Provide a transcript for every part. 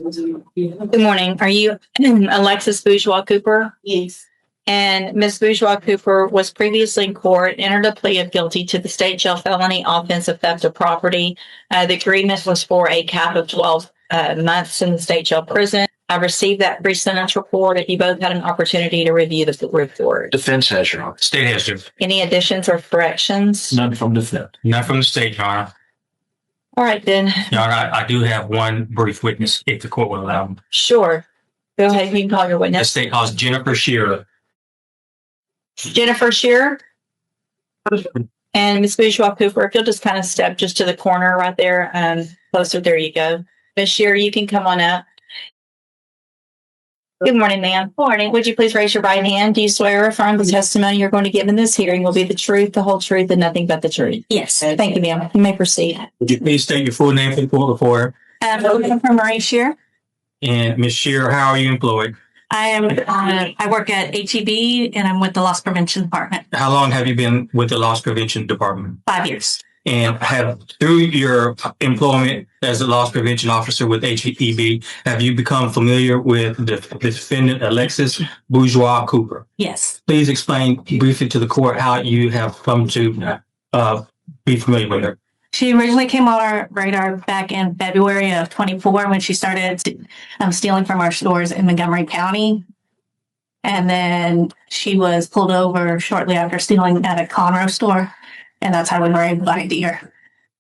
Good morning. Are you Alexis Bourgeois Cooper? Yes. And Ms. Bourgeois Cooper was previously in court, entered a plea of guilty to the state jail felony offense of theft of property. The agreement was for a cap of 12 months in the state jail prison. I received that pre-sentence report. If you both had an opportunity to review the report. Defense has, Your Honor. State has, Your Honor. Any additions or corrections? None from defense. Not from the state, Your Honor. All right, then. Your Honor, I do have one brief witness, if the court will allow me. Sure. Go ahead. You can call your The witness. state calls Jennifer Shearer. Jennifer Shearer. And Ms. Bourgeois Cooper, if you'll just kind of step just to the corner right there, closer. There you go. Ms. Shearer, you can come on up. Good morning, ma'am. Morning. Would you please raise your right hand? Do you swear or affirm the testimony you're going to give in this hearing will be the truth, the whole truth, and nothing but the truth? Yes. Thank you, ma'am. You may proceed. Would you please state your full name for the court reporter? I'm from Marie Shear. And Ms. Shearer, how are you employed? I work at HEB and I'm with the Loss Prevention Department. How long have you been with the Loss Prevention Department? 5 years. And through your employment as a loss prevention officer with HEB, have you become familiar with the defendant, Alexis Bourgeois Cooper? Yes. Please explain briefly to the court how you have come to be familiar with her. She originally came on our radar back in February of 24 when she started stealing from our stores in Montgomery County. And then she was pulled over shortly after stealing at a Conroe store. And that's how we were able to ID her.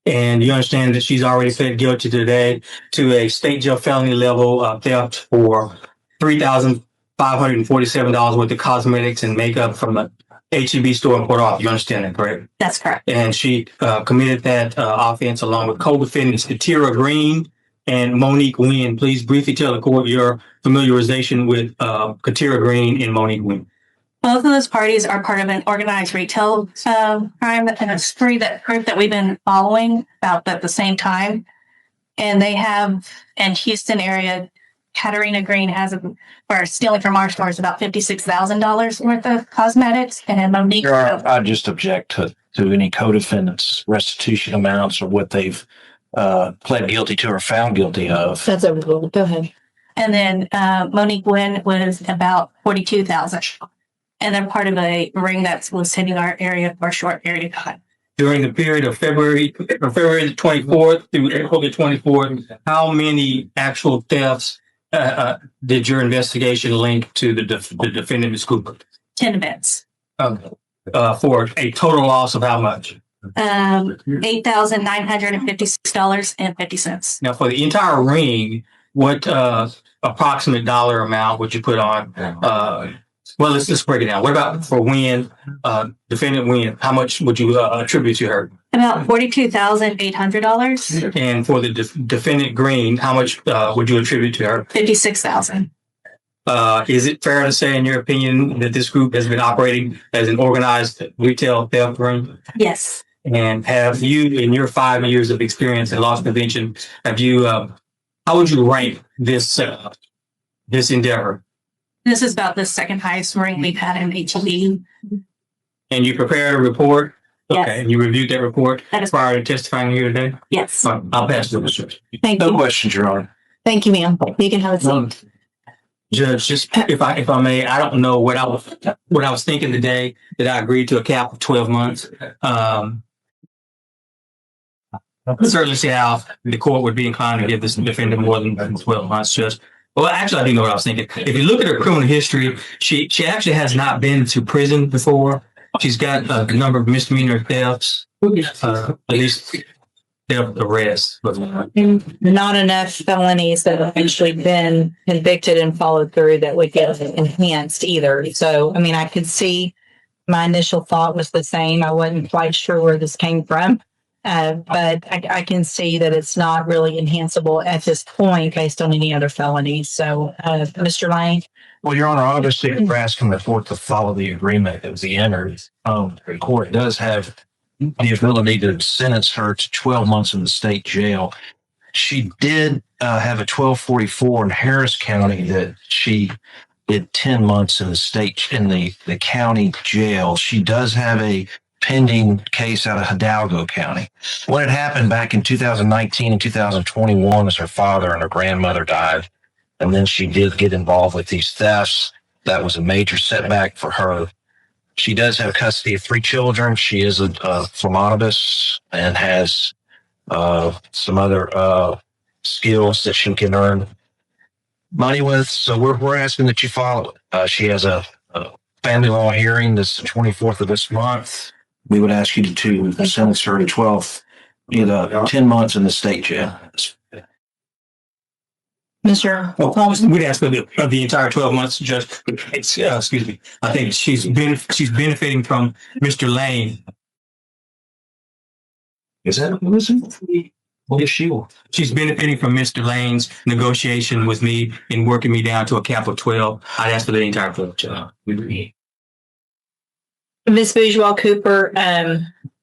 And you understand that she's already pled guilty today to a state jail felony level theft for $3,547 worth of cosmetics and makeup from a HEB store in Port Arthur. You understand that, correct? That's correct. And she committed that offense along with co-defendants Katira Green and Monique Wynn. Please briefly tell the court your familiarization with Katira Green and Monique Wynn. Both of those parties are part of an organized retail crime and a spree group that we've been following about at the same time. And they have in Houston area, Katarina Green has for stealing from our stores about $56,000 worth of cosmetics, and Monique. I just object to any co-defendants' restitution amounts or what they've pled guilty to or found guilty of. That's overruled. Go ahead. And then Monique Wynn was about $42,000. And they're part of a ring that was hitting our area for a short period of time. During the period of February the 24th through April the 24th, how many actual thefts did your investigation link to the defendant, Ms. Cooper? 10 events. For a total loss of how much? $8,956.50. Now, for the entire ring, what approximate dollar amount would you put on? Well, let's just break it down. What about for Wynn, defendant Wynn? How much would you attribute to her? About $42,800. And for the defendant Green, how much would you attribute to her? $56,000. Is it fair to say, in your opinion, that this group has been operating as an organized retail theft ring? Yes. And have you, in your 5 years of experience in loss prevention, have you? How would you rank this endeavor? This is about the second highest ring we've had in HEB. And you prepared a report? Yes. Okay. And you reviewed that report prior to testifying here today? Yes. I'll pass the instruction. Thank No you. questions, Your Honor. Thank you, ma'am. You can have a seat. Judge, just if I may, I don't know what I was thinking today that I agreed to a cap of 12 months. I certainly see how the court would be inclined to give this defendant more than 12 months, Judge. Well, actually, I do know what I was thinking. If you look at her criminal history, she actually has not been to prison before. She's got a number of misdemeanor thefts, at least theft arrests. Not enough felonies that have actually been convicted and followed through that would get enhanced either. So, I mean, I could see my initial thought was the same. I wasn't quite sure where this came from. But I can see that it's not really enhanceable at this point based on any other felonies. So, Mr. Lane? Well, Your Honor, obviously, we're asking the court to follow the agreement that was entered. The court does have the ability to sentence her to 12 months in the state jail. She did have a 1244 in Harris County that she did 10 months in the county jail. She does have a pending case out of Hidalgo County. What had happened back in 2019 and 2021 is her father and her grandmother died. And then she did get involved with these thefts. That was a major setback for her. She does have custody of 3 children. She is a phlebotomist and has some other skills that she can earn money with. So we're asking that you follow it. She has a family law hearing this 24th of this month. We would ask you to sentence her to 10 months in the state jail. Mr. We'd ask for the entire 12 months, Judge. It's, excuse me. I think she's benefiting from Mr. Lane. Is that what is it? What is she? She's benefiting from Mr. Lane's negotiation with me in working me down to a cap of 12. I'd ask for the entire 12, Judge. Ms. Bourgeois Cooper,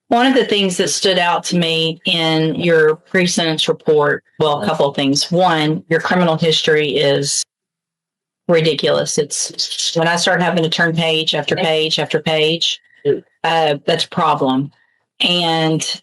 one of the things that stood out to me in your pre-sentence report, well, a couple of things. One, your criminal history is ridiculous. It's when I start having to turn page after page after page, that's a problem. And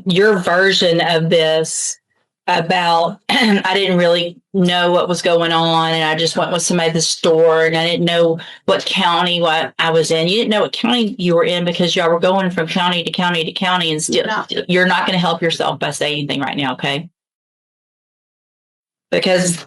your version of this about I didn't really know what was going on, and I just went with somebody at the store, and I didn't know what county I was in. You didn't know what county you were in because y'all were going from county to county to county, and still you're not going to help yourself by saying anything right now, okay? Because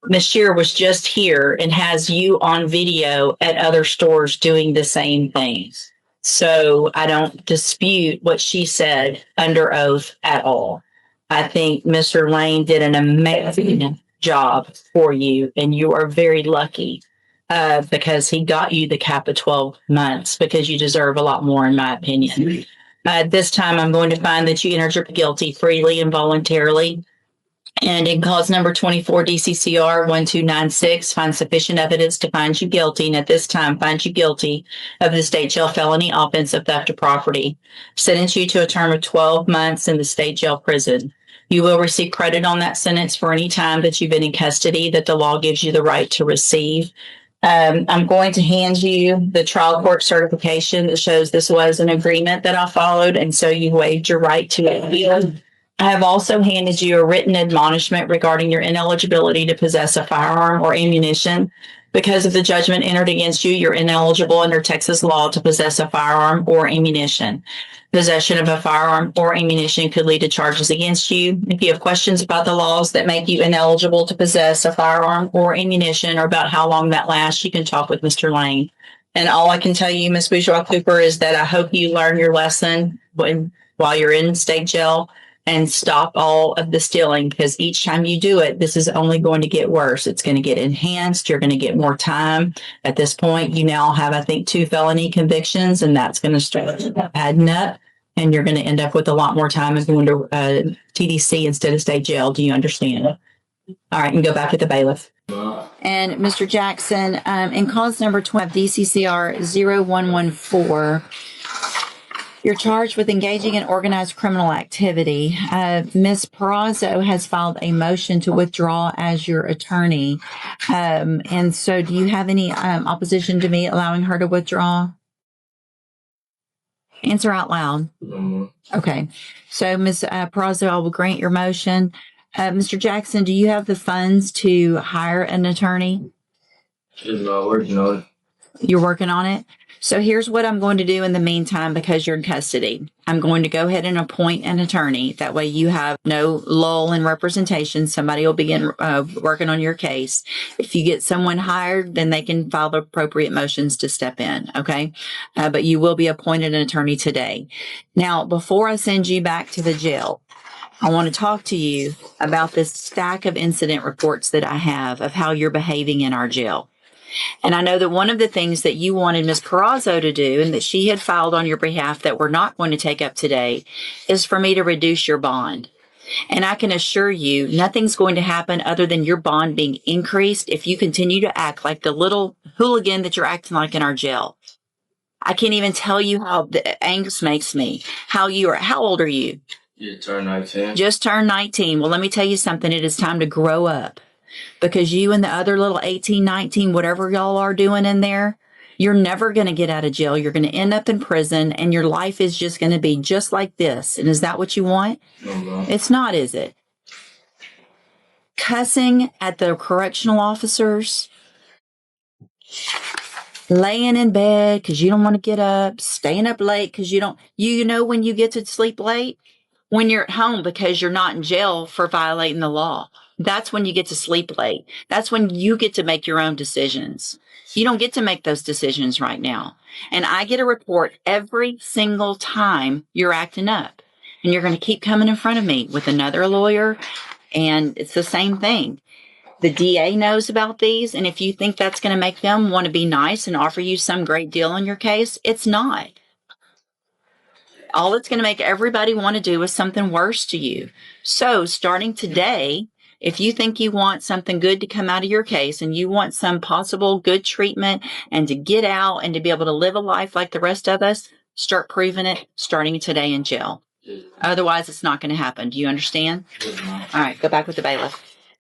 Ms. Shear was just here and has you on video at other stores doing the same things. So I don't dispute what she said under oath at all. I think Mr. Lane did an amazing job for you, and you are very lucky because he got you the cap of 12 months because you deserve a lot more, in my opinion. This time, I'm going to find that you entered your guilty freely and voluntarily. And in cause number 24, DCCR 1296, find sufficient evidence to find you guilty, and at this time find you guilty of the state jail felony offense of theft of property. Sentence you to a term of 12 months in the state jail prison. You will receive credit on that sentence for any time that you've been in custody that the law gives you the right to receive. I'm going to hand you the trial court certification that shows this was an agreement that I followed, and so you waived your right to appeal. I have also handed you a written admonishment regarding your ineligibility to possess a firearm or ammunition. Because of the judgment entered against you, you're ineligible under Texas law to possess a firearm or ammunition. Possession of a firearm or ammunition could lead to charges against you. If you have questions about the laws that make you ineligible to possess a firearm or ammunition or about how long that lasts, you can talk with Mr. Lane. And all I can tell you, Ms. Bourgeois Cooper, is that I hope you learn your lesson while you're in state jail and stop all of the stealing, because each time you do it, this is only going to get worse. It's going to get enhanced. You're going to get more time. At this point, you now have, I think, 2 felony convictions, and that's going to start adding up, and you're going to end up with a lot more time and going to TDC instead of state jail. Do you understand? All right, and go back at the bailiff. And Mr. Jackson, in cause number 12, DCCR 0114, you're charged with engaging in organized criminal activity. Ms. Perazo has filed a motion to withdraw as your attorney. And so do you have any opposition to me allowing her to withdraw? Answer out loud. Okay. So, Ms. Perazo, I will grant your motion. Mr. Jackson, do you have the funds to hire an attorney? Working on it. You're working on it? So here's what I'm going to do in the meantime, because you're in custody. I'm going to go ahead and appoint an attorney. That way you have no lull in representation. Somebody will begin working on your case. If you get someone hired, then they can file the appropriate motions to step in, okay? But you will be appointed an attorney today. Now, before I send you back to the jail, I want to talk to you about this stack of incident reports that I have of how you're behaving in our jail. And I know that one of the things that you wanted Ms. Perazo to do, and that she had filed on your behalf that we're not going to take up today, is for me to reduce your bond. And I can assure you nothing's going to happen other than your bond being increased if you continue to act like the little hooligan that you're acting like in our jail. I can't even tell you how the angst makes me. How old are you? You turned 19. Just turned 19. Well, let me tell you something. It is time to grow up. Because you and the other little 18, 19, whatever y'all are doing in there, you're never going to get out of jail. You're going to end up in prison, and your life is just going to be just like this. And is that what you want? No. It's not, is it? cussing at the correctional officers, laying in bed because you don't want to get up, staying up late because you know when you get to sleep late? When you're at home because you're not in jail for violating the law. That's when you get to sleep late. That's when you get to make your own decisions. You don't get to make those decisions right now. And I get a report every single time you're acting up. And you're going to keep coming in front of me with another lawyer. And it's the same thing. The DA knows about these. And if you think that's going to make them want to be nice and offer you some great deal on your case, it's not. All it's going to make everybody want to do is something worse to you. So starting today, if you think you want something good to come out of your case and you want some possible good treatment and to get out and to be able to live a life like the rest of us, start proving it starting today in jail. Otherwise, it's not going to happen. Do you understand? All right, go back with the bailiff.